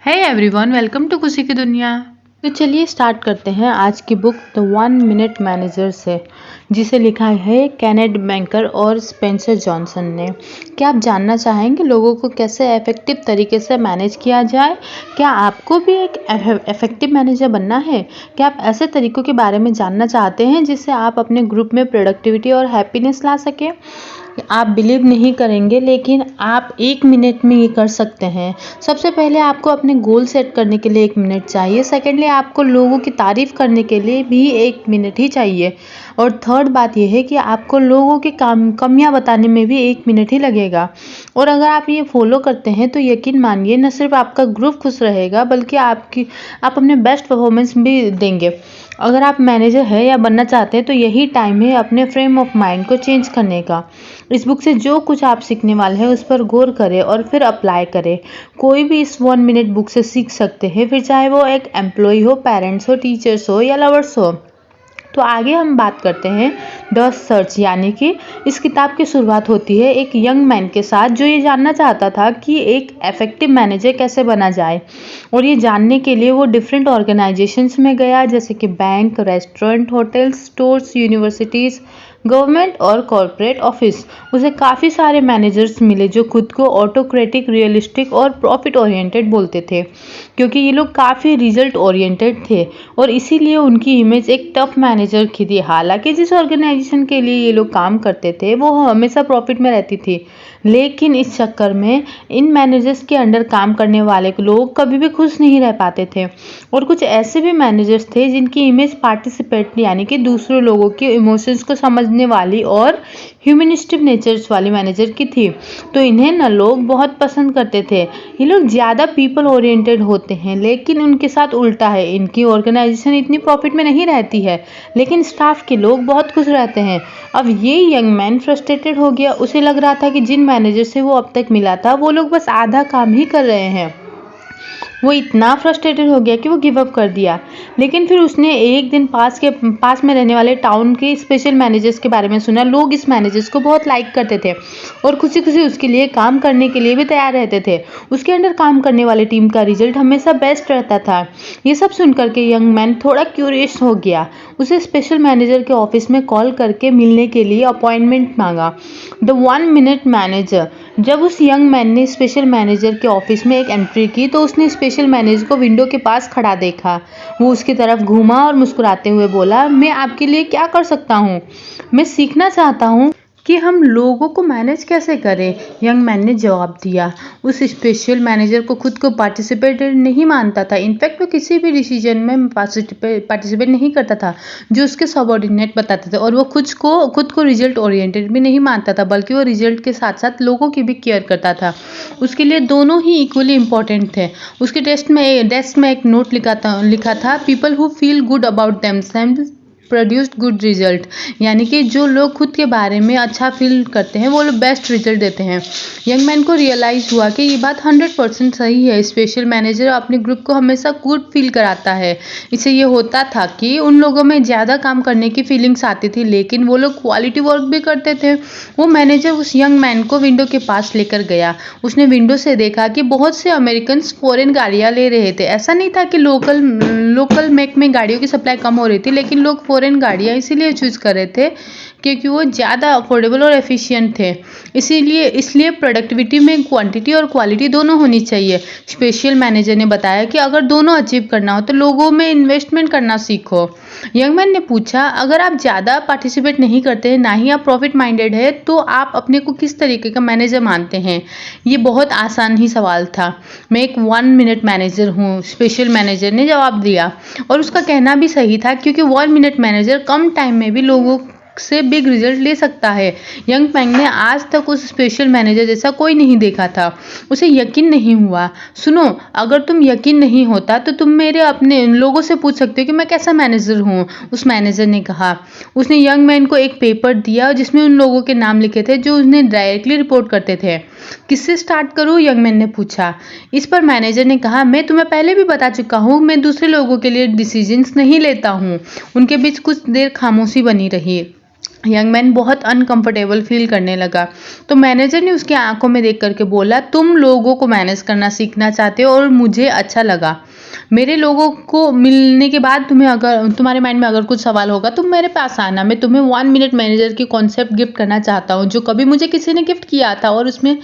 Hey everyone, welcome to खुशी की दुनिया। तो चलिए स्टार्ट करते हैं आज की बुक द 1 मिनट मैनेजर से, जिसे लिखा है केनेथ बैंकर और स्पेंसर जॉनसन ने। क्या आप जानना चाहेंगे लोगों को कैसे इफेक्टिव तरीके से मैनेज किया जाए? क्या आपको भी एक इफेक्टिव मैनेजर बनना है? क्या आप ऐसे तरीकों के बारे में जानना चाहते हैं जिससे आप अपने ग्रुप में प्रोडक्टिविटी और हैप्पीनेस ला सकें? आप बिलीव नहीं करेंगे, लेकिन आप 1 मिनट में ये कर सकते हैं। सबसे पहले आपको अपने गोल सेट करने के लिए 1 मिनट चाहिए। सेकेंडली, आपको लोगों की तारीफ करने के लिए भी 1 मिनट ही चाहिए। और थर्ड बात यह है कि आपको लोगों की कमियां बताने में भी 1 मिनट ही लगेगा। और अगर आप ये फॉलो करते हैं तो यकीन मानिए, न सिर्फ आपका ग्रुप खुश रहेगा बल्कि आप अपने बेस्ट परफॉर्मेंस भी देंगे। अगर आप मैनेजर है या बनना चाहते हैं तो यही टाइम है अपने फ्रेम ऑफ माइंड को चेंज करने का। इस बुक से जो कुछ आप सीखने वाले हैं उस पर गौर करें और फिर अप्लाई करें। कोई भी इस 1 मिनट बुक से सीख सकते हैं, फिर चाहे वो एक एम्प्लॉय हो, पेरेंट्स हो, टीचर्स हो या लवर्स हो। तो आगे हम बात करते हैं द सर्च, यानी कि इस किताब की शुरुआत होती है एक यंग मैन के साथ जो ये जानना चाहता था कि एक इफेक्टिव मैनेजर कैसे बना जाए। और ये जानने के लिए वो डिफरेंट ऑर्गेनाइजेशंस में गया, जैसे कि bank, restaurant, hotels, stores, universities, government और कॉरपोरेट ऑफिस। उसे काफ़ी सारे मैनेजर्स मिले जो खुद को ऑटोक्रेटिक, रियलिस्टिक और प्रॉफिट ओरिएंटेड बोलते थे, क्योंकि ये लोग काफ़ी रिजल्ट ओरिएंटेड थे और इसीलिए उनकी इमेज एक टफ मैनेजर की थी। हालांकि जिस ऑर्गेनाइजेशन के लिए ये लोग काम करते थे वो हमेशा प्रॉफिट में रहती थी, लेकिन इस चक्कर में इन मैनेजर्स के अंडर काम करने वाले लोग कभी भी खुश नहीं रह पाते थे। और कुछ ऐसे भी मैनेजर्स थे जिनकी इमेज पार्टिसिपेट, यानी कि दूसरे लोगों के इमोशंस को समझने वाली और ह्यूमनिस्टिक नेचर्स वाली मैनेजर की थी। तो इन्हें न लोग बहुत पसंद करते थे। ये लोग ज़्यादा पीपल ओरिएंटेड होते हैं, लेकिन उनके साथ उल्टा है। इनकी ऑर्गेनाइजेशन इतनी प्रॉफिट में नहीं रहती है, लेकिन स्टाफ के लोग बहुत खुश रहते हैं। अब ये यंग मैन फ्रस्ट्रेटेड हो गया। उसे लग रहा था कि जिन मैनेजर से वो अब तक मिला था वो लोग बस आधा काम ही कर रहे हैं। वो इतना फ्रस्ट्रेटेड हो गया कि वो गिव अप कर दिया। लेकिन फिर उसने एक दिन पास में रहने वाले टाउन के स्पेशल मैनेजर्स के बारे में सुना। लोग इस मैनेजर्स को बहुत लाइक करते थे और खुशी खुशी उसके लिए काम करने के लिए भी तैयार रहते थे। उसके अंडर काम करने वाले टीम का रिजल्ट हमेशा बेस्ट रहता था। ये सब सुनकर के यंग मैन थोड़ा क्यूरियस हो गया। उसे स्पेशल मैनेजर के ऑफिस में कॉल करके मिलने के लिए अपॉइंटमेंट मांगा। The 1 minute manager. जब उस यंग मैन ने स्पेशल मैनेजर के ऑफिस में एक एंट्री की तो उसने स्पेशल मैनेजर को विंडो के पास खड़ा देखा। वो उसकी तरफ घूमा और मुस्कुराते हुए बोला, मैं आपके लिए क्या कर सकता हूँ? मैं सीखना चाहता हूँ कि हम लोगों को मैनेज कैसे करें। यंग मैन ने जवाब दिया। उस स्पेशल मैनेजर को खुद को पार्टिसिपेटर नहीं मानता था। इनफैक्ट वो किसी भी डिसीजन में पार्टिसिपेट नहीं करता था जो उसके सबऑर्डिनेट बताते थे। और वो खुद को रिजल्ट ओरिएंटेड भी नहीं मानता था, बल्कि वो रिजल्ट के साथ साथ लोगों की भी केयर करता था। उसके लिए दोनों ही इक्वली इम्पोर्टेंट थे। उसके डेस्क में एक नोट लिखा था, people who feel good about themselves produced good result, यानी कि जो लोग खुद के बारे में अच्छा फील करते हैं वो लोग बेस्ट रिजल्ट देते हैं। यंग मैन को रियलाइज हुआ कि ये बात 100% सही है। स्पेशल मैनेजर अपने ग्रुप को हमेशा गुड फील कराता है। इससे ये होता था कि उन लोगों में ज़्यादा काम करने की फीलिंग्स आती थी, लेकिन वो लोग क्वालिटी वर्क भी करते थे। वो मैनेजर उस यंग मैन को विंडो के पास लेकर गया। उसने विंडो से देखा कि बहुत से अमेरिकन फॉरेन गाड़ियाँ ले रहे थे। ऐसा नहीं था कि लोकल मेक में गाड़ियों की सप्लाई कम हो रही थी, लेकिन लोग फॉरेन गाड़ियाँ इसीलिए चूज़ कर रहे थे क्योंकि वो ज़्यादा अफोर्डेबल और एफिशिएंट थे। इसलिए प्रोडक्टिविटी में क्वांटिटी और क्वालिटी दोनों होनी चाहिए। स्पेशल मैनेजर ने बताया कि अगर दोनों अचीव करना हो तो लोगों में इन्वेस्टमेंट करना सीखो। यंग मैन ने पूछा, अगर आप ज़्यादा पार्टिसिपेट नहीं करते हैं, ना ही आप प्रॉफिट माइंडेड है, तो आप अपने को किस तरीके का मैनेजर मानते हैं? ये बहुत आसान ही सवाल था। मैं एक 1 मिनट मैनेजर हूँ, स्पेशल मैनेजर ने जवाब दिया। और उसका कहना भी सही था, क्योंकि 1 मिनट मैनेजर कम टाइम में भी लोगों से बिग रिजल्ट ले सकता है। यंग मैन ने आज तक उस स्पेशल मैनेजर जैसा कोई नहीं देखा था। उसे यकीन नहीं हुआ। सुनो, अगर तुम यकीन नहीं होता तो तुम मेरे अपने लोगों से पूछ सकते हो कि मैं कैसा मैनेजर हूँ, उस मैनेजर ने कहा। उसने यंग मैन को एक पेपर दिया जिसमें उन लोगों के नाम लिखे थे जो उन्हें डायरेक्टली रिपोर्ट करते थे। किससे स्टार्ट करूँ? यंग मैन ने पूछा। इस पर मैनेजर ने कहा, मैं तुम्हें पहले भी बता चुका हूँ, मैं दूसरे लोगों के लिए डिसीजंस नहीं लेता हूँ। उनके बीच कुछ देर खामोशी बनी रही। यंग मैन बहुत अनकंफर्टेबल फील करने लगा। तो मैनेजर ने उसकी आंखों में देख करके बोला, तुम लोगों को मैनेज करना सीखना चाहते हो और मुझे अच्छा लगा। मेरे लोगों को मिलने के बाद तुम्हारे माइंड में अगर कुछ सवाल होगा तो मेरे पास आना। मैं तुम्हें 1 मिनट मैनेजर की कॉन्सेप्ट गिफ्ट करना चाहता हूँ, जो कभी मुझे किसी ने गिफ्ट किया था और उसमें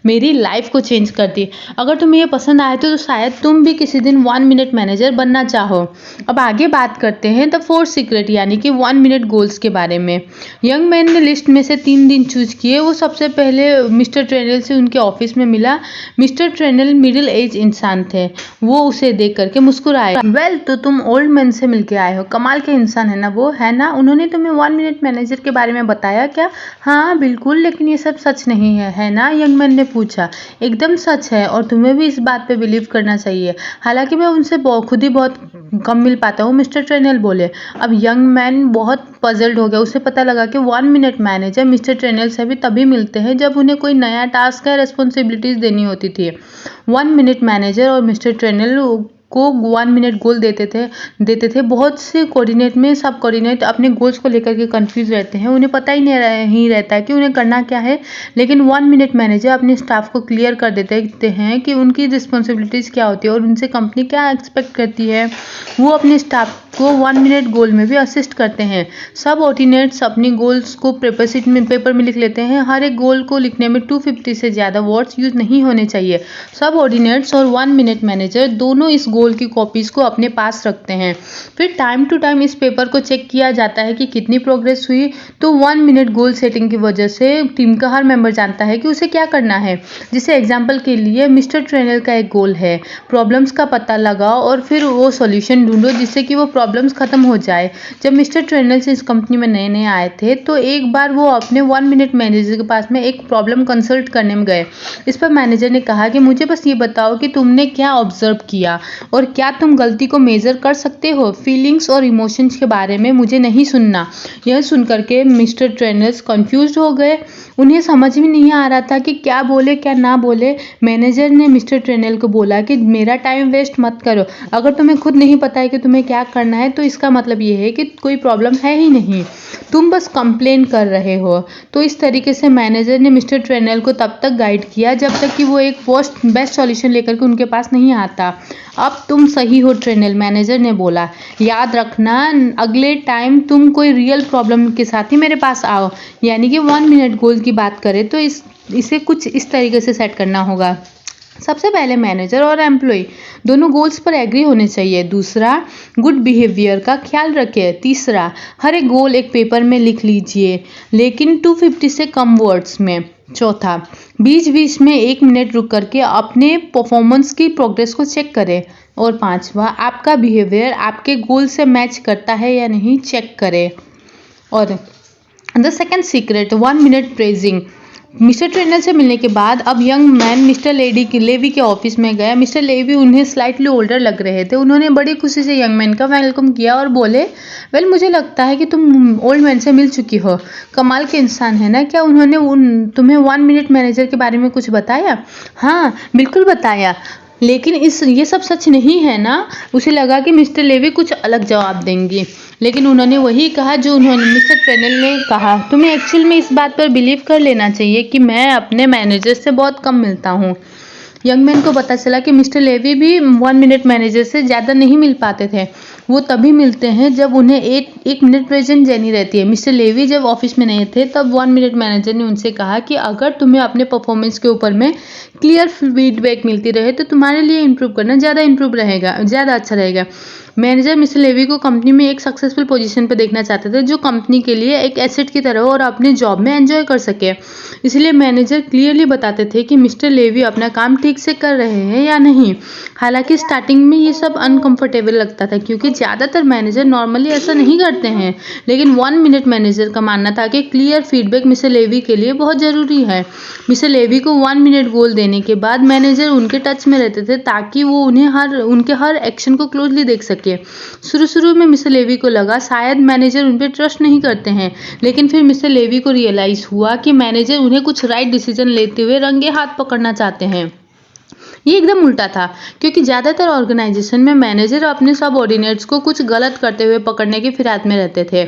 मेरी लाइफ को चेंज कर दी। अगर तुम्हें ये पसंद आए तो शायद तुम भी किसी दिन 1 मिनट मैनेजर बनना चाहो। अब आगे बात करते हैं द 4 सीक्रेट यानी कि 1 मिनट गोल्स के बारे में। यंग मैन ने लिस्ट में से 3 दिन चूज किए। वो सबसे पहले मिस्टर ट्रेनल से उनके ऑफिस में मिला। मिस्टर ट्रेनल मिडिल एज इंसान थे। वो उसे देख करके मुस्कुराए। वेल, तो तुम ओल्ड मैन से मिलके आए हो, कमाल के इंसान है ना वो, है ना? उन्होंने तुम्हें 1 मिनट मैनेजर के बारे में बताया क्या? हाँ बिल्कुल, लेकिन ये सब सच नहीं है ना? यंग मैन ने पूछा। एकदम सच है और तुम्हें भी इस बात पे बिलीव करना चाहिए। हालांकि मैं उनसे खुद ही बहुत कम मिल पाता हूँ, मिस्टर ट्रेनल बोले। अब यंग मैन बहुत पजल्ड हो गया। उसे पता लगा कि 1 मिनट मैनेजर मिस्टर ट्रेनल से भी तभी मिलते हैं जब उन्हें कोई नया टास्क या रिस्पॉन्सिबिलिटीज देनी होती थी। 1 मिनट मैनेजर और मिस्टर ट्रेनल को 1 मिनट गोल देते थे। बहुत से कोऑर्डिनेट में सब कोऑर्डिनेट अपने गोल्स को लेकर के कंफ्यूज रहते हैं। उन्हें पता ही नहीं रहता है कि उन्हें करना क्या है। लेकिन 1 मिनट मैनेजर अपने स्टाफ को क्लियर कर देते हैं कि उनकी रिस्पॉन्सिबिलिटीज क्या होती है और उनसे कंपनी क्या एक्सपेक्ट करती है। वो अपने स्टाफ को 1 मिनट गोल में भी असिस्ट करते हैं। सब ऑर्डिनेट्स अपनी गोल्स को पेपर में लिख लेते हैं। हर एक गोल को लिखने में 250 से ज़्यादा वर्ड्स यूज नहीं होने चाहिए। सब ऑर्डिनेट्स और 1 मिनट मैनेजर दोनों इस गोल की कॉपीज को अपने पास रखते हैं। फिर टाइम टू टाइम इस पेपर को चेक किया जाता है कि कितनी प्रोग्रेस हुई। तो 1 मिनट गोल सेटिंग की वजह से टीम का हर मेंबर जानता है कि उसे क्या करना है। जैसे एग्जाम्पल के लिए मिस्टर ट्रेनल का एक गोल है, प्रॉब्लम्स का पता लगाओ और फिर वो सॉल्यूशन ढूंढो जिससे कि वो प्रॉब्लम्स खत्म हो जाए। जब मिस्टर ट्रेनल से इस कंपनी में नए नए आए थे तो एक बार वो अपने 1 मिनट मैनेजर के पास में एक प्रॉब्लम कंसल्ट करने में गए। इस पर मैनेजर ने कहा कि मुझे बस ये बताओ कि तुमने क्या ऑब्जर्व किया और क्या तुम गलती को मेजर कर सकते हो। फीलिंग्स और इमोशंस के बारे में मुझे नहीं सुनना। यह सुनकर के मिस्टर ट्रेनर्स कंफ्यूज हो गए। उन्हें समझ में नहीं आ रहा था कि क्या बोले क्या ना बोले। मैनेजर ने मिस्टर ट्रेनल को बोला कि मेरा टाइम वेस्ट मत करो। अगर तुम्हें खुद नहीं पता है कि तुम्हें क्या करना है तो इसका मतलब ये है कि कोई प्रॉब्लम है ही नहीं, तुम बस कंप्लेन कर रहे हो। तो इस तरीके से मैनेजर ने मिस्टर ट्रेनल को तब तक गाइड किया जब तक कि वो एक बेस्ट सॉल्यूशन लेकर के उनके पास नहीं आता। अब तुम सही हो ट्रेनल, मैनेजर ने बोला। याद रखना, अगले टाइम तुम कोई रियल प्रॉब्लम के साथ ही मेरे पास आओ। यानी कि 1 मिनट गोल की बात करें तो इसे कुछ इस तरीके से सेट करना होगा। सबसे पहले मैनेजर और एम्प्लॉय दोनों गोल्स पर एग्री होने चाहिए। दूसरा, गुड बिहेवियर का ख्याल रखें। तीसरा, हर एक गोल एक पेपर में लिख लीजिए, लेकिन 250 से कम वर्ड्स में। चौथा, बीच बीच में 1 मिनट रुक करके अपने परफॉर्मेंस की प्रोग्रेस को चेक करें। और पांचवा, आपका बिहेवियर आपके गोल से मैच करता है या नहीं चेक करें। और the second secret, 1 minute praising. Mister Trenell से मिलने के बाद अब यंग मैन मिस्टर लेवी के ऑफिस में गया। मिस्टर लेवी उन्हें स्लाइटली ओल्डर लग रहे थे। उन्होंने बड़ी खुशी से यंग मैन का वेलकम किया और बोले, वेल मुझे लगता है कि तुम ओल्ड मैन से मिल चुकी हो, कमाल के इंसान है ना? क्या उन्होंने तुम्हें 1 मिनट मैनेजर के बारे में कुछ बताया? हाँ बिल्कुल बताया, लेकिन ये सब सच नहीं है ना? उसे लगा कि मिस्टर लेवी कुछ अलग जवाब देंगी, लेकिन उन्होंने वही कहा जो उन्होंने मिस्टर ट्रेनल ने कहा। तुम्हें एक्चुअल में इस बात पर बिलीव कर लेना चाहिए कि मैं अपने मैनेजर से बहुत कम मिलता हूँ। यंग मैन को पता चला कि मिस्टर लेवी भी 1 मिनट मैनेजर से ज़्यादा नहीं मिल पाते थे। वो तभी मिलते हैं जब उन्हें एक मिनट प्रेजेंट देनी रहती है। मिस्टर लेवी जब ऑफिस में नहीं थे तब 1 मिनट मैनेजर ने उनसे कहा कि अगर तुम्हें अपने परफॉर्मेंस के ऊपर में क्लियर फीडबैक मिलती रहे तो तुम्हारे लिए इम्प्रूव करना ज़्यादा अच्छा रहेगा। मैनेजर मिस्टर लेवी को कंपनी में एक सक्सेसफुल पोजीशन पर देखना चाहते थे जो कंपनी के लिए एक एसेट की तरह और अपने जॉब में एंजॉय कर सके। इसलिए मैनेजर क्लियरली बताते थे कि मिस्टर लेवी अपना काम ठीक से कर रहे हैं या नहीं। हालांकि स्टार्टिंग में ये सब अनकंफर्टेबल लगता था क्योंकि ज़्यादातर मैनेजर नॉर्मली ऐसा नहीं करते हैं, लेकिन 1 मिनट मैनेजर का मानना था कि क्लियर फीडबैक मिस्टर लेवी के लिए बहुत ज़रूरी है। मिस्टर लेवी को 1 मिनट गोल देने के बाद मैनेजर उनके टच में रहते थे ताकि वो उनके हर एक्शन को क्लोजली देख सके। शुरू में मिस्टर लेवी को लगा शायद मैनेजर उन पर ट्रस्ट नहीं करते हैं, लेकिन फिर मिस्टर लेवी को रियलाइज हुआ कि मैनेजर उन्हें कुछ राइट डिसीजन लेते हुए रंगे हाथ पकड़ना चाहते हैं। ये एकदम उल्टा था, क्योंकि ज़्यादातर ऑर्गेनाइजेशन में मैनेजर अपने सबऑर्डिनेट्स को कुछ गलत करते हुए पकड़ने की फिराक में रहते थे,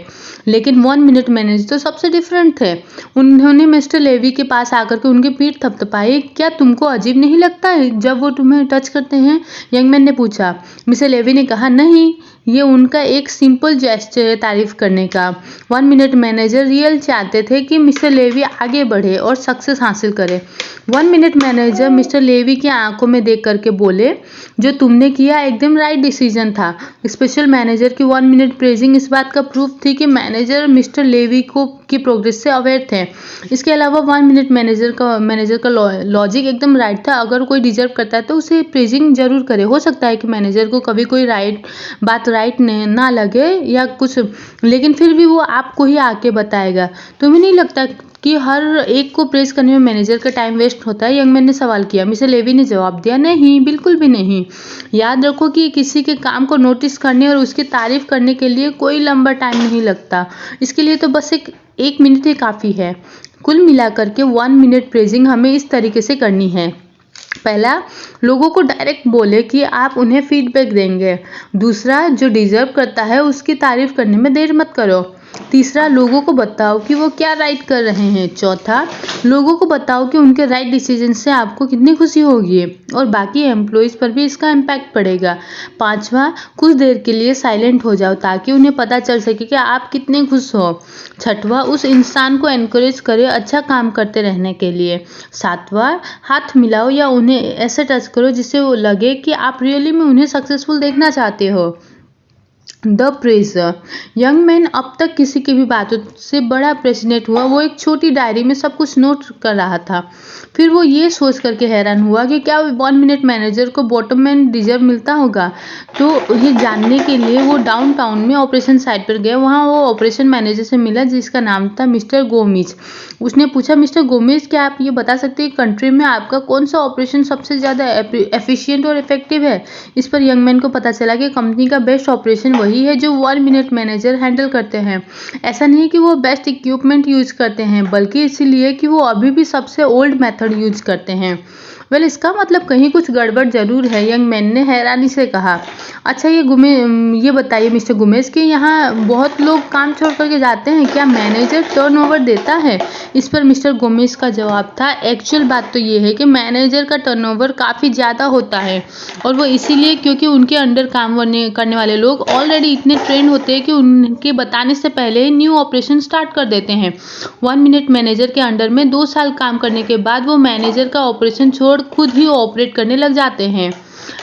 लेकिन 1 मिनट मैनेजर तो सबसे डिफरेंट थे। उन्होंने मिस्टर लेवी के पास आकर के उनकी पीठ थपथपाई। क्या तुमको अजीब नहीं लगता है जब वो तुम्हें टच करते हैं? यंग मैन ने पूछा। मिस्टर लेवी ने कहा, नहीं, ये उनका एक सिंपल जेस्चर है तारीफ करने का। 1 मिनट मैनेजर रियल चाहते थे कि मिस्टर लेवी आगे बढ़े और सक्सेस हासिल करे। 1 मिनट मैनेजर मिस्टर लेवी की आंखों में देख करके बोले, जो तुमने किया एकदम राइट डिसीजन था। स्पेशल मैनेजर की 1 मिनट प्रेजिंग इस बात का प्रूफ थी कि मैनेजर मिस्टर लेवी की प्रोग्रेस से अवेयर थे। इसके अलावा 1 मिनट मैनेजर का लॉजिक एकदम राइट था। अगर कोई डिजर्व करता है तो उसे प्रेजिंग जरूर करे। हो सकता है कि मैनेजर को कभी कोई बात राइट ना लगे या कुछ, लेकिन फिर भी वो आपको ही आके बताएगा। तुम्हें नहीं लगता कि हर एक को प्रेस करने में मैनेजर का टाइम वेस्ट होता है? यंग मैन ने सवाल किया। मिस्टर लेवी ने जवाब दिया, नहीं, बिल्कुल भी नहीं। याद रखो कि किसी के काम को नोटिस करने और उसकी तारीफ करने के लिए कोई लंबा टाइम नहीं लगता। इसके लिए तो बस एक मिनट ही काफ़ी है। कुल मिलाकर के 1 मिनट प्रेजिंग हमें इस तरीके से करनी है। पहला, लोगों को डायरेक्ट बोले कि आप उन्हें फीडबैक देंगे। दूसरा, जो डिजर्व करता है उसकी तारीफ करने में देर मत करो। तीसरा, लोगों को बताओ कि वो क्या राइट कर रहे हैं। चौथा, लोगों को बताओ कि उनके राइट डिसीजन से आपको कितनी खुशी होगी और बाकी एम्प्लॉयज़ पर भी इसका इम्पैक्ट पड़ेगा। पांचवा, कुछ देर के लिए साइलेंट हो जाओ ताकि उन्हें पता चल सके कि आप कितने खुश हो। छठवा, उस इंसान को एनकरेज करें अच्छा काम करते रहने के लिए। सातवां, हाथ मिलाओ या उन्हें ऐसे टच करो जिससे वो लगे कि आप रियली में उन्हें सक्सेसफुल देखना चाहते हो। The pleasure. यंग मैन अब तक किसी की भी बातों से बड़ा प्रेसिनेट हुआ। वो एक छोटी डायरी में सब कुछ नोट कर रहा था। फिर वो ये सोच करके हैरान हुआ कि क्या 1 मिनट मैनेजर को बॉटम मैन डिजर्व मिलता होगा। तो ये जानने के लिए वो डाउनटाउन में ऑपरेशन साइट पर गया। वहाँ वो ऑपरेशन मैनेजर से मिला जिसका नाम था मिस्टर गोमेज। उसने पूछा, मिस्टर गोमेज, क्या आप ये बता सकते हैं कंट्री में आपका कौन सा ऑपरेशन सबसे ज़्यादा एफिशिएंट और इफेक्टिव है? इस पर यंग मैन को पता चला कि कंपनी का बेस्ट ऑपरेशन वही है जो 1 मिनट मैनेजर हैंडल करते हैं। ऐसा नहीं कि वो बेस्ट इक्विपमेंट यूज करते हैं, बल्कि इसीलिए कि वो अभी भी सबसे ओल्ड मेथड यूज करते हैं। वेल, इसका मतलब कहीं कुछ गड़बड़ जरूर है, यंग मैन ने हैरानी से कहा। अच्छा, ये बताइए मिस्टर गोमेज कि यहाँ बहुत लोग काम छोड़ करके जाते हैं। क्या मैनेजर टर्नओवर देता है? इस पर मिस्टर गोमेज का जवाब था, एक्चुअल बात तो ये है कि मैनेजर का टर्नओवर काफ़ी ज़्यादा होता है, और वो इसीलिए क्योंकि उनके अंडर काम करने वाले लोग ऑलरेडी इतने ट्रेंड होते हैं कि उनके बताने से पहले न्यू ऑपरेशन स्टार्ट कर देते हैं। 1 मिनट मैनेजर के अंडर में 2 साल काम करने के बाद वो मैनेजर का ऑपरेशन छोड़ खुद ही ऑपरेट करने लग जाते हैं।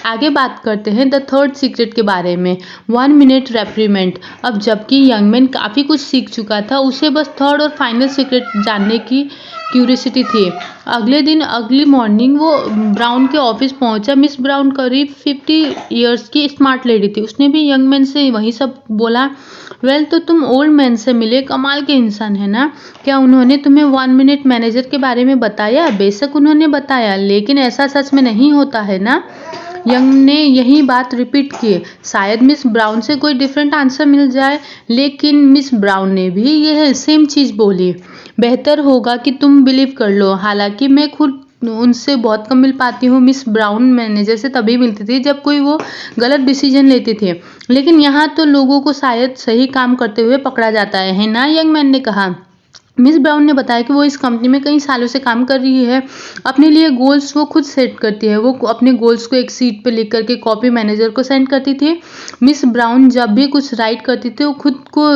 आगे बात करते हैं द थर्ड सीक्रेट के बारे में, 1 मिनट रेप्रीमेंट। अब जबकि यंग मैन काफ़ी कुछ सीख चुका था, उसे बस थर्ड और फाइनल सीक्रेट जानने की क्यूरियोसिटी थी। अगले दिन अर्ली मॉर्निंग वो ब्राउन के ऑफिस पहुंचा। मिस ब्राउन करीब 50 ईयर्स की स्मार्ट लेडी थी। उसने भी यंग मैन से वही सब बोला। वेल, तो तुम ओल्ड मैन से मिले, कमाल के इंसान है ना। क्या उन्होंने तुम्हें 1 मिनट मैनेजर के बारे में बताया? बेशक उन्होंने बताया, लेकिन ऐसा सच में नहीं होता है ना। यंग ने यही बात रिपीट की। शायद मिस ब्राउन से कोई डिफरेंट आंसर मिल जाए, लेकिन मिस ब्राउन ने भी यह सेम चीज़ बोली। बेहतर होगा कि तुम बिलीव कर लो। हालांकि मैं खुद उनसे बहुत कम मिल पाती हूँ। मिस ब्राउन मैनेजर से तभी मिलती थी जब कोई वो गलत डिसीजन लेती थी, लेकिन यहाँ तो लोगों को शायद सही काम करते हुए पकड़ा जाता है ना, यंग मैन ने कहा। मिस ब्राउन ने बताया कि वो इस कंपनी में कई सालों से काम कर रही है। अपने लिए गोल्स वो खुद सेट करती है। वो अपने गोल्स को एक सीट पे लिख करके कॉपी मैनेजर को सेंड करती थी। मिस ब्राउन जब भी कुछ राइट करती थी वो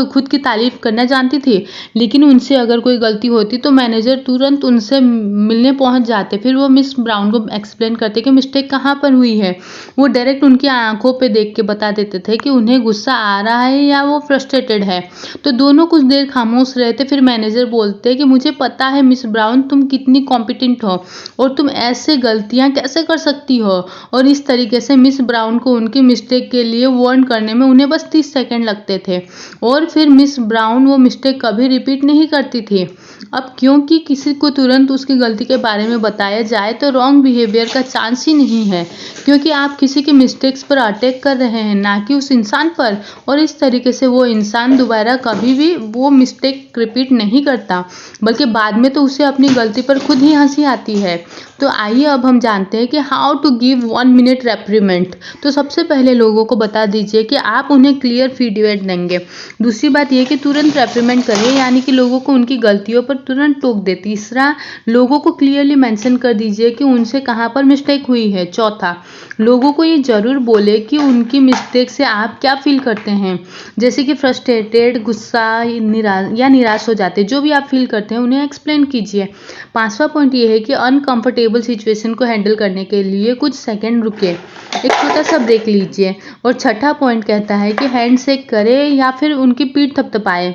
खुद की तारीफ करना जानती थी, लेकिन उनसे अगर कोई गलती होती तो मैनेजर तुरंत उनसे मिलने पहुंच जाते। फिर वो मिस ब्राउन को एक्सप्लेन करते कि मिस्टेक कहाँ पर हुई है। वो डायरेक्ट उनकी आंखों पे देख के बता देते थे कि उन्हें गुस्सा आ रहा है या वो फ्रस्ट्रेटेड है। तो दोनों कुछ देर खामोश रहे थे। फिर मैनेजर बोलते हैं कि मुझे पता है मिस ब्राउन, तुम कितनी कॉम्पिटेंट हो और तुम ऐसे गलतियां कैसे कर सकती हो। और इस तरीके से मिस ब्राउन को उनकी मिस्टेक के लिए वार्न करने में उन्हें बस 30 सेकंड लगते थे, और फिर मिस ब्राउन वो मिस्टेक कभी रिपीट नहीं करती थी। अब क्योंकि किसी को तुरंत उसकी गलती के बारे में बताया जाए तो रॉन्ग बिहेवियर का चांस ही नहीं है, क्योंकि आप किसी के मिस्टेक्स पर अटैक कर रहे हैं, ना कि उस इंसान पर। और इस तरीके से वो इंसान दोबारा कभी भी वो मिस्टेक रिपीट नहीं करता, बल्कि बाद में तो उसे अपनी गलती पर खुद ही हंसी आती है। तो आइए अब हम जानते हैं कि how to give 1 minute reprimand. तो सबसे पहले लोगों को बता दीजिए कि आप उन्हें क्लियर फीडबैक देंगे। दूसरी बात यह कि तुरंत रेप्रीमेंट करें, यानी कि लोगों को उनकी गलतियों पर तुरंत टोक दे। तीसरा, लोगों को क्लियरली मेंशन कर दीजिए कि उनसे कहाँ पर मिस्टेक हुई है। चौथा, लोगों को ये जरूर बोले कि उनकी मिस्टेक से आप क्या फील करते हैं, जैसे कि फ्रस्ट्रेटेड, गुस्सा, निराश हो जाते। जो भी आप फील करते हैं उन्हें एक्सप्लेन कीजिए। पांचवा पॉइंट ये है कि अनकंफर्टेबल सिचुएशन को हैंडल करने के लिए कुछ सेकंड रुके, एक छोटा सा ब्रेक लीजिए। और छठा पॉइंट कहता है कि हैंड शेक करें या फिर उनकी पीठ थपथपाएं।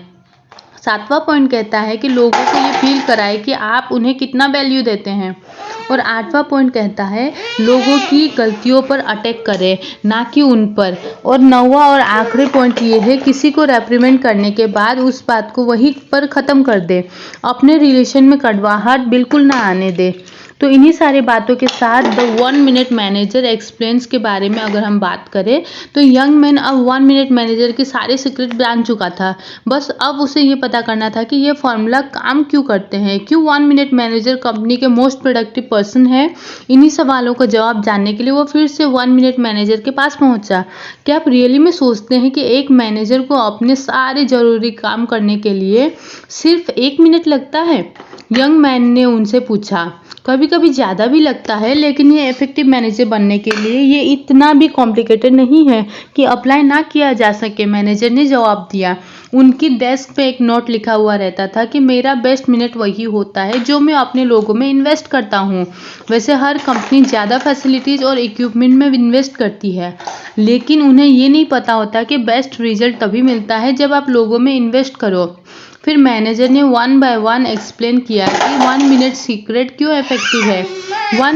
सातवां पॉइंट कहता है कि लोगों को ये फील कराए कि आप उन्हें कितना वैल्यू देते हैं। और आठवां पॉइंट कहता है लोगों की गलतियों पर अटैक करें, ना कि उन पर। और नौवां और आखिरी पॉइंट ये है किसी को रेप्रीमेंट करने के बाद उस बात को वहीं पर ख़त्म कर दे। अपने रिलेशन में कड़वाहट बिल्कुल ना आने दे। तो इन्हीं सारी बातों के साथ द 1 मिनट मैनेजर एक्सप्लेन्स के बारे में अगर हम बात करें तो यंग मैन अब 1 मिनट मैनेजर के सारे सीक्रेट जान चुका था। बस अब उसे ये पता करना था कि ये फॉर्मूला काम क्यों करते हैं, क्यों 1 मिनट मैनेजर कंपनी के मोस्ट प्रोडक्टिव पर्सन है। इन्हीं सवालों का जवाब जानने के लिए वो फिर से 1 मिनट मैनेजर के पास पहुंचा। क्या आप रियली में सोचते हैं कि एक मैनेजर को अपने सारे जरूरी काम करने के लिए सिर्फ 1 मिनट लगता है? यंग मैन ने उनसे पूछा। कभी कभी ज़्यादा भी लगता है, लेकिन ये इफेक्टिव मैनेजर बनने के लिए ये इतना भी कॉम्प्लिकेटेड नहीं है कि अप्लाई ना किया जा सके, मैनेजर ने जवाब दिया। उनकी डेस्क पे एक नोट लिखा हुआ रहता था कि मेरा बेस्ट मिनट वही होता है जो मैं अपने लोगों में इन्वेस्ट करता हूँ। वैसे हर कंपनी ज़्यादा फैसिलिटीज़ और इक्विपमेंट में इन्वेस्ट करती है, लेकिन उन्हें ये नहीं पता होता कि बेस्ट रिजल्ट तभी मिलता है जब आप लोगों में इन्वेस्ट करो। फिर मैनेजर ने 1 बाय 1 एक्सप्लेन किया कि 1 मिनट सीक्रेट क्यों इफेक्टिव है। 1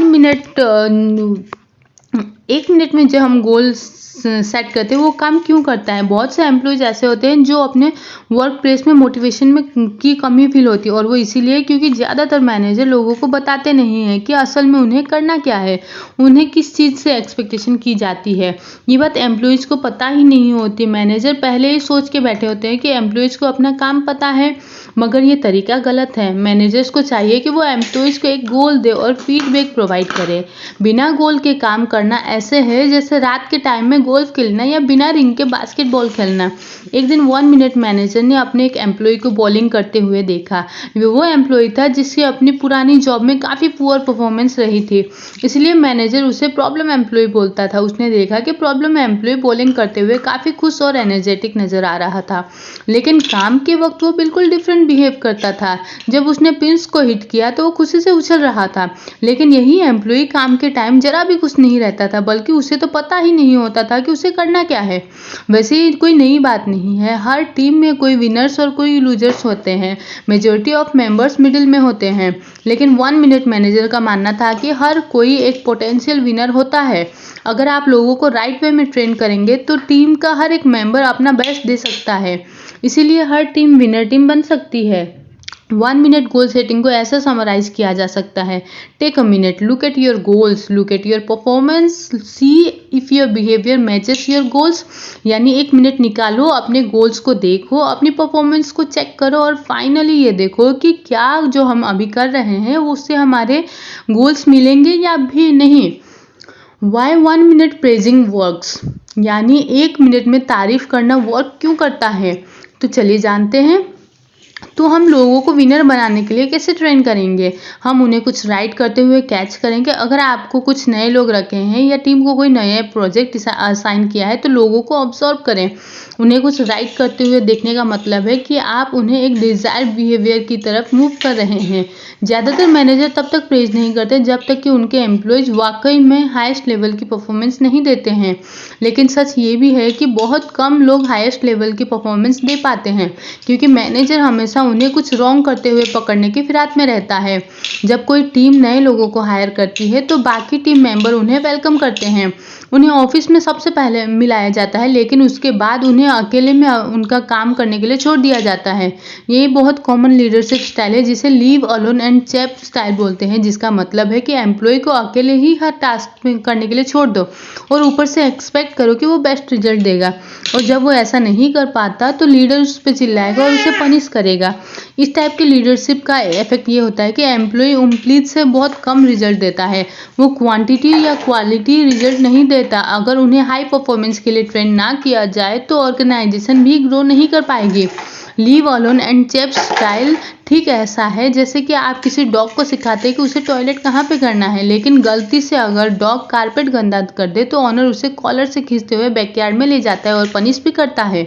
मिनट में जो हम गोल सेट करते हैं वो काम क्यों करता है। बहुत से एम्प्लॉयज ऐसे होते हैं जो अपने वर्क प्लेस में मोटिवेशन में की कमी फील होती है, और वो इसीलिए क्योंकि ज़्यादातर मैनेजर लोगों को बताते नहीं हैं कि असल में उन्हें करना क्या है, उन्हें किस चीज़ से एक्सपेक्टेशन की जाती है। ये बात एम्प्लॉयज़ को पता ही नहीं होती। मैनेजर पहले ही सोच के बैठे होते हैं कि एम्प्लॉयज़ को अपना काम पता है, मगर ये तरीका गलत है। मैनेजर्स को चाहिए कि वो एम्प्लॉयज़ को एक गोल दे और फीडबैक प्रोवाइड करे। बिना गोल के काम करना ऐसे है जैसे रात के टाइम में गोल्फ खेलना या बिना रिंग के बास्केटबॉल खेलना। एक दिन 1 मिनट मैनेजर ने अपने एक एम्प्लॉय को बॉलिंग करते हुए देखा। वो एम्प्लॉय था जिसकी अपनी पुरानी जॉब में काफ़ी पुअर परफॉर्मेंस रही थी, इसलिए मैनेजर उसे प्रॉब्लम एम्प्लॉय बोलता था। उसने देखा कि प्रॉब्लम एम्प्लॉय बॉलिंग करते हुए काफ़ी खुश और एनर्जेटिक नजर आ रहा था, लेकिन काम के वक्त वो बिल्कुल डिफरेंट बिहेव करता था। जब उसने पिंस को हिट किया तो वो खुशी से उछल रहा था, लेकिन यही एम्प्लॉय काम के टाइम जरा भी खुश नहीं रहता था, बल्कि उसे तो पता ही नहीं होता था कि उसे करना क्या है। वैसे ये कोई नई बात नहीं है, हर टीम में कोई विनर्स और कोई लूजर्स होते हैं। मेजॉरिटी ऑफ मेंबर्स मिडिल में होते हैं, लेकिन 1 मिनट मैनेजर का मानना था कि हर कोई एक पोटेंशियल विनर होता है। अगर आप लोगों को राइट वे में ट्रेन करेंगे तो टीम का हर एक मेंबर अपना बेस्ट दे सकता है, इसीलिए हर टीम विनर टीम बन सकती है। 1 मिनट गोल सेटिंग को ऐसा समराइज किया जा सकता है। Take a minute, look at your goals, look at your performance, see if your behaviour matches your goals. यानी 1 मिनट निकालो, अपने गोल्स को देखो, अपनी परफॉर्मेंस को चेक करो, और फाइनली ये देखो कि क्या जो हम अभी कर रहे हैं उससे हमारे गोल्स मिलेंगे या भी नहीं। वाई 1 मिनट प्रेजिंग वर्क्स, यानी 1 मिनट में तारीफ करना वर्क क्यों करता है। तो चलिए जानते हैं। तो हम लोगों को विनर बनाने के लिए कैसे ट्रेन करेंगे। हम उन्हें कुछ राइट करते हुए कैच करेंगे। अगर आपको कुछ नए लोग रखे हैं या टीम को कोई नया प्रोजेक्ट असाइन किया है तो लोगों को ऑब्जर्व करें। उन्हें कुछ राइट करते हुए देखने का मतलब है कि आप उन्हें एक डिजायर्ड बिहेवियर की तरफ मूव कर रहे हैं। ज़्यादातर मैनेजर तब तक प्रेज नहीं करते जब तक कि उनके एम्प्लॉयज वाकई में हाईएस्ट लेवल की परफॉर्मेंस नहीं देते हैं, लेकिन सच ये भी है कि बहुत कम लोग हाईएस्ट लेवल की परफॉर्मेंस दे पाते हैं, क्योंकि मैनेजर हमेशा उन्हें कुछ रॉन्ग करते हुए पकड़ने की फिराक में रहता है। जब कोई टीम नए लोगों को हायर करती है तो बाकी टीम मेंबर उन्हें वेलकम करते हैं। उन्हें ऑफिस में सबसे पहले मिलाया जाता है, लेकिन उसके बाद उन्हें अकेले में उनका काम करने के लिए छोड़ दिया जाता है। ये बहुत कॉमन लीडरशिप स्टाइल है जिसे leave alone and chap style बोलते हैं, जिसका मतलब है कि एम्प्लॉय को अकेले ही हर टास्क करने के लिए छोड़ दो और ऊपर से एक्सपेक्ट करो कि वो बेस्ट रिजल्ट देगा, और जब वो ऐसा नहीं कर पाता तो लीडर उस पर चिल्लाएगा और उसे पनिश करेगा। करेगा। इस टाइप की लीडरशिप का इफेक्ट ये होता है कि एम्प्लॉय उम्मीद से बहुत कम रिजल्ट देता है, वो क्वांटिटी या क्वालिटी रिजल्ट नहीं देता। अगर उन्हें हाई परफॉर्मेंस के लिए ट्रेन ना किया जाए तो ऑर्गेनाइजेशन भी ग्रो नहीं कर पाएगी। Leave alone and cheap style ठीक ऐसा है जैसे कि आप किसी डॉग को सिखाते हैं कि उसे टॉयलेट कहाँ पे करना है, लेकिन गलती से अगर डॉग कारपेट गंदा कर दे तो ऑनर उसे कॉलर से खींचते हुए बैकयार्ड में ले जाता है और पनिश भी करता है।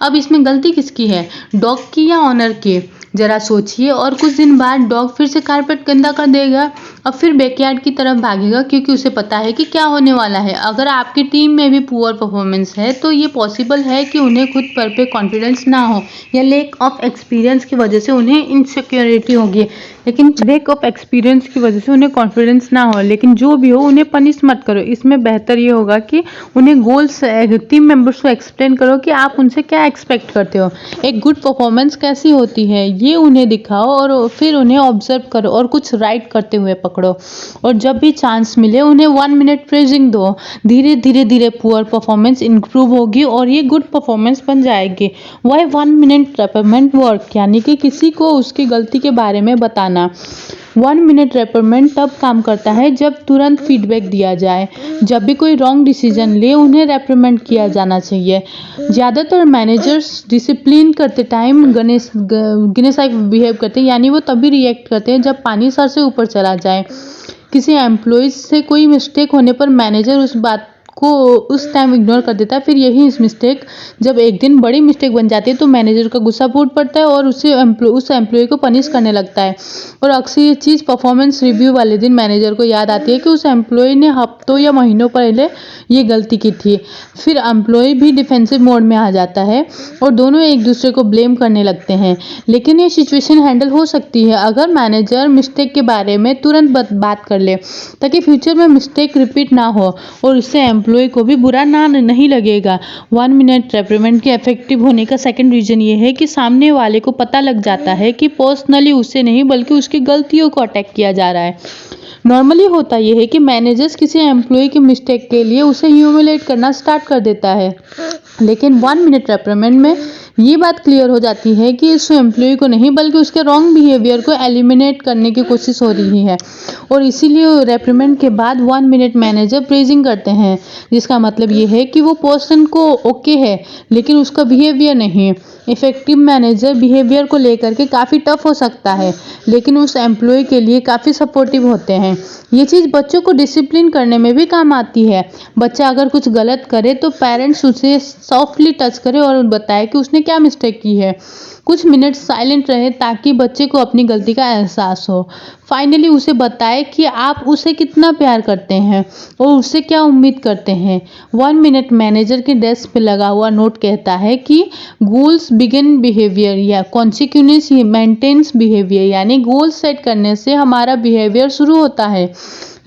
अब इसमें गलती किसकी है, डॉग की या ऑनर की? जरा सोचिए। और कुछ दिन बाद डॉग फिर से कारपेट गंदा कर देगा, अब फिर बैकयार्ड की तरफ भागेगा क्योंकि उसे पता है कि क्या होने वाला है। अगर आपकी टीम में भी पुअर परफॉर्मेंस है तो ये पॉसिबल है कि उन्हें खुद पर पे कॉन्फिडेंस ना हो या लेक ऑफ एक्सपीरियंस की वजह से उन्हें इनसिक्योरिटी होगी, लेकिन लेक ऑफ एक्सपीरियंस की वजह से उन्हें कॉन्फिडेंस ना हो। लेकिन जो भी हो उन्हें पनिश मत करो। इसमें बेहतर ये होगा कि उन्हें गोल्स टीम मेंबर्स को एक्सप्लेन करो कि आप उनसे क्या एक्सपेक्ट करते हो, एक गुड परफॉर्मेंस कैसी होती है ये उन्हें दिखाओ और फिर उन्हें ऑब्जर्व करो और कुछ राइट करते हुए पकड़ो। और जब भी चांस मिले उन्हें 1 मिनट प्रेजिंग दो। धीरे धीरे पुअर परफॉर्मेंस इंप्रूव होगी और ये गुड परफॉर्मेंस बन जाएगी। वाई 1 मिनट रेपरमेंट वर्क, यानी कि किसी को उसकी गलती के बारे में बताना। 1 मिनट रेपरमेंट तब काम करता है जब तुरंत फीडबैक दिया जाए। जब भी कोई रॉन्ग डिसीजन ले उन्हें रेपरमेंट किया जाना चाहिए। ज़्यादातर मैनेजर्स डिसिप्लिन करते टाइम गिनेस बिहेव करते हैं, यानी वो तभी रिएक्ट करते हैं जब पानी सर से ऊपर चला जाए। किसी एम्प्लॉयज से कोई मिस्टेक होने पर मैनेजर उस बात को उस टाइम इग्नोर कर देता है, फिर यही इस मिस्टेक जब एक दिन बड़ी मिस्टेक बन जाती है तो मैनेजर का गुस्सा फूट पड़ता है और उस एम्प्लॉय को पनिश करने लगता है। और अक्सर ये चीज़ परफॉर्मेंस रिव्यू वाले दिन मैनेजर को याद आती है कि उस एम्प्लॉय ने हफ्तों या महीनों पहले ये गलती की थी। फिर एम्प्लॉय भी डिफेंसिव मोड में आ जाता है और दोनों एक दूसरे को ब्लेम करने लगते हैं। लेकिन ये सिचुएशन हैंडल हो सकती है अगर मैनेजर मिस्टेक के बारे में तुरंत बात कर ले, ताकि फ्यूचर में मिस्टेक रिपीट ना हो और उससे एम्प्लॉय को भी बुरा नहीं लगेगा। 1 मिनट रेपरमेंट के इफेक्टिव होने का सेकंड रीजन ये है कि सामने वाले को पता लग जाता है कि पर्सनली उससे नहीं बल्कि उसकी गलतियों को अटैक किया जा रहा है। नॉर्मली होता यह है कि मैनेजर्स किसी एम्प्लॉय की मिस्टेक के लिए उसे ह्यूमिलेट करना स्टार्ट कर देता है, लेकिन 1 मिनट रेपरमेंट में ये बात क्लियर हो जाती है कि इस एम्प्लॉय को नहीं बल्कि उसके रॉन्ग बिहेवियर को एलिमिनेट करने की कोशिश हो रही है। और इसीलिए रेपरमेंट के बाद 1 मिनट मैनेजर प्रेजिंग करते हैं, जिसका मतलब ये है कि वो पर्सन को ओके है लेकिन उसका बिहेवियर नहीं। इफेक्टिव मैनेजर बिहेवियर को लेकर के काफ़ी टफ हो सकता है लेकिन उस एम्प्लॉय के लिए काफ़ी सपोर्टिव होते हैं। ये चीज़ बच्चों को डिसिप्लिन करने में भी काम आती है। बच्चा अगर कुछ गलत करे तो पेरेंट्स उसे सॉफ्टली टच करे और बताए कि उसने क्या मिस्टेक की है। कुछ मिनट साइलेंट रहे ताकि बच्चे को अपनी गलती का एहसास हो। फाइनली उसे बताए कि आप उसे कितना प्यार करते हैं और उससे क्या उम्मीद करते हैं। 1 मिनट मैनेजर के डेस्क पे लगा हुआ नोट कहता है कि गोल्स बिगिन बिहेवियर या कॉन्सिक्वेंस मेंटेन्स बिहेवियर, यानी गोल सेट करने से हमारा बिहेवियर शुरू होता है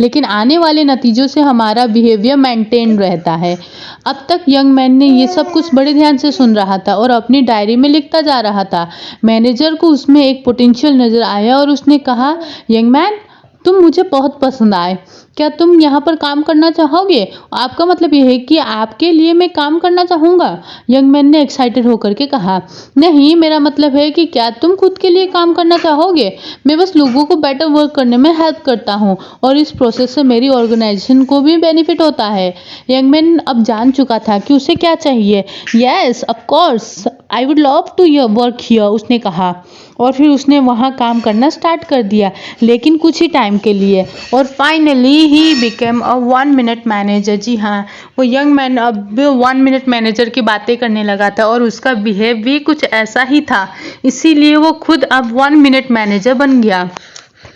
लेकिन आने वाले नतीजों से हमारा बिहेवियर मेंटेन रहता है। अब तक यंग मैन ने ये सब कुछ बड़े ध्यान से सुन रहा था और अपनी डायरी में लिखता जा रहा था। मैनेजर को उसमें एक पोटेंशियल नजर आया और उसने कहा, यंग मैन, तुम मुझे बहुत पसंद आए, क्या तुम यहाँ पर काम करना चाहोगे? आपका मतलब यह है कि आपके लिए मैं काम करना चाहूँगा? यंग मैन ने एक्साइटेड होकर के कहा, नहीं, मेरा मतलब है कि क्या तुम खुद के लिए काम करना चाहोगे? मैं बस लोगों को बेटर वर्क करने में हेल्प करता हूँ और इस प्रोसेस से मेरी ऑर्गेनाइजेशन को भी बेनिफिट होता है। यंग मैन अब जान चुका था कि उसे क्या चाहिए। Yes, of course, I would love to work here, उसने कहा और फिर उसने वहाँ काम करना स्टार्ट कर दिया, लेकिन कुछ ही टाइम के लिए। और finally he became a 1 minute manager. जी हाँ, वो यंग मैन अब 1 मिनट मैनेजर की बातें करने लगा था और उसका बिहेव भी कुछ ऐसा ही था, इसीलिए वो खुद अब 1 मिनट मैनेजर बन गया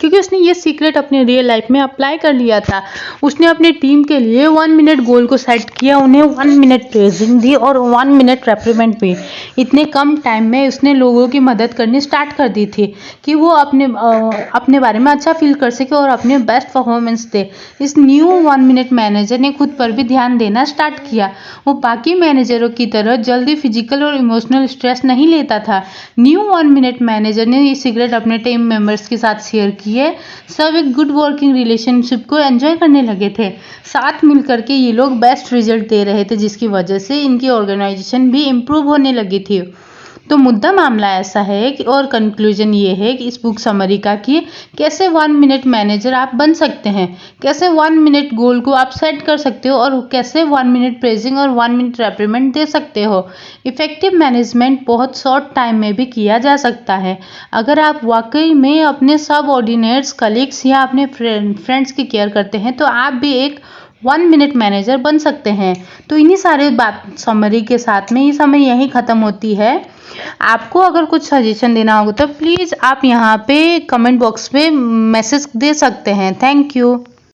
क्योंकि उसने ये सीक्रेट अपने रियल लाइफ में अप्लाई कर लिया था। उसने अपने टीम के लिए 1 मिनट गोल को सेट किया, उन्हें 1 मिनट प्रेजिंग दी और 1 मिनट रेपरमेंट भी। इतने कम टाइम में उसने लोगों की मदद करनी स्टार्ट कर दी थी कि वो अपने बारे में अच्छा फील कर सके और अपने बेस्ट परफॉर्मेंस दे। इस न्यू 1 मिनट मैनेजर ने खुद पर भी ध्यान देना स्टार्ट किया। वो बाकी मैनेजरों की तरह जल्दी फिजिकल और इमोशनल स्ट्रेस नहीं लेता था। न्यू 1 मिनट मैनेजर ने ये सीक्रेट अपने टीम मेंबर्स के साथ शेयर किए। सब एक गुड वर्किंग रिलेशनशिप को एंजॉय करने लगे थे। साथ मिलकर के ये लोग बेस्ट रिजल्ट दे रहे थे, जिसकी वजह से इनकी ऑर्गेनाइजेशन भी इम्प्रूव होने लगी थी। तो मुद्दा मामला ऐसा है कि और कंक्लूजन ये है कि इस बुक समरी का कि कैसे 1 मिनट मैनेजर आप बन सकते हैं, कैसे 1 मिनट गोल को आप सेट कर सकते हो और कैसे 1 मिनट प्रेजिंग और 1 मिनट रेप्रीमेंट दे सकते हो। इफेक्टिव मैनेजमेंट बहुत शॉर्ट टाइम में भी किया जा सकता है। अगर आप वाकई में अपने सबऑर्डिनेट्स, कलीग्स या अपने फ्रेंड्स की केयर करते हैं तो आप भी एक 1 मिनट मैनेजर बन सकते हैं। तो इन्हीं सारे बात समरी के साथ में ये समय यहीं ख़त्म होती है। आपको अगर कुछ सजेशन देना होगा तो प्लीज़ आप यहाँ पे कमेंट बॉक्स में मैसेज दे सकते हैं। Thank you.